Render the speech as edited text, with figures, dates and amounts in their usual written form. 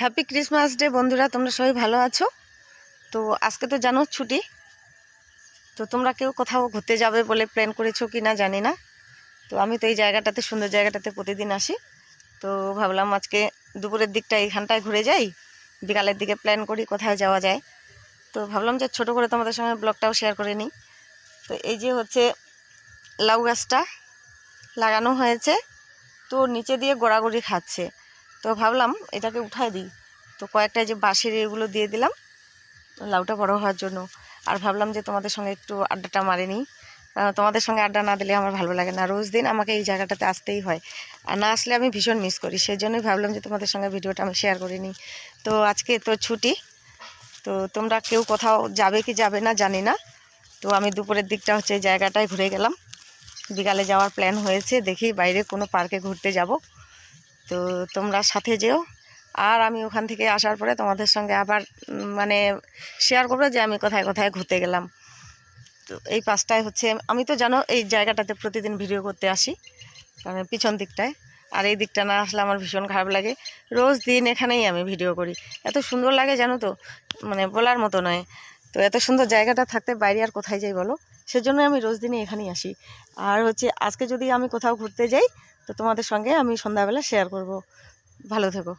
Happy Christmas day বন্ধুরা, তোমরা সবাই ভালো আছো? তো আজকে তো জানো ছুটি। তো তোমরা কেউ কোথাও ঘুরতে যাবে বলে প্ল্যান করেছো কি না জানি না। তো আমি তো এই জায়গাটাতে, সুন্দর জায়গাটাতে প্রতিদিন আসি। তো ভাবলাম আজকে দুপুরের দিকটা এইখানটায় ঘুরে যাই, বিকালের দিকে প্ল্যান করি কোথায় যাওয়া যায়। তো ভাবলাম যে ছোটো করে তোমাদের সঙ্গে ব্লগটাও শেয়ার করে নিই। তো এই যে হচ্ছে লাউ গাছটা লাগানো হয়েছে, তো নিচে দিয়ে গড়াগড়ি খাচ্ছে। তো ভাবলাম এটাকে উঠায় দিই। তো কয়েকটা যে বাঁশের এগুলো দিয়ে দিলাম লাউটা বড় হওয়ার জন্য। আর ভাবলাম যে তোমাদের সঙ্গে একটু আড্ডাটা মারে নিই। তোমাদের সঙ্গে আড্ডা না দিলে আমার ভালো লাগে না, রোজ দিন আমাকে এই জায়গাটাতে আসতেই হয়, আর না আসলে আমি ভীষণ মিস করি। সেই জন্যই ভাবলাম যে তোমাদের সঙ্গে ভিডিওটা আমি শেয়ার করে নিই। তো আজকে তো ছুটি, তো তোমরা কেউ কোথাও যাবে কি যাবে না জানি না। তো আমি দুপুরের দিকটা হচ্ছে এই জায়গাটায় ঘুরে গেলাম, বিকালে যাওয়ার প্ল্যান হয়েছে, দেখি বাইরে কোনো পার্কে ঘুরতে যাব। তো তোমরা সাথে যেও, আর আমি ওখান থেকে আসার পরে তোমাদের সঙ্গে আবার মানে শেয়ার করবো যে আমি কোথায় কোথায় ঘুরতে গেলাম। তো এই পাশটায় হচ্ছে, আমি তো জানো এই জায়গাটাতে প্রতিদিন ভিডিও করতে আসি, কারণ পিছন দিকটায়। আর এই দিকটা না আসলে আমার ভীষণ খারাপ লাগে। রোজ দিন এখানেই আমি ভিডিও করি, এত সুন্দর লাগে জানো তো, মানে বলার মতো নয়। তো এত সুন্দর জায়গাটা থাকতে বাইরে আর কোথায় যাই বলো? সেজন্য আমি রোজ দিনই এখানেই আসি। আর হচ্ছে আজকে যদি আমি কোথাও ঘুরতে যাই, তো তোমাদের সঙ্গে আমি সন্ধ্যাবেলা শেয়ার করব। ভালো থেকো।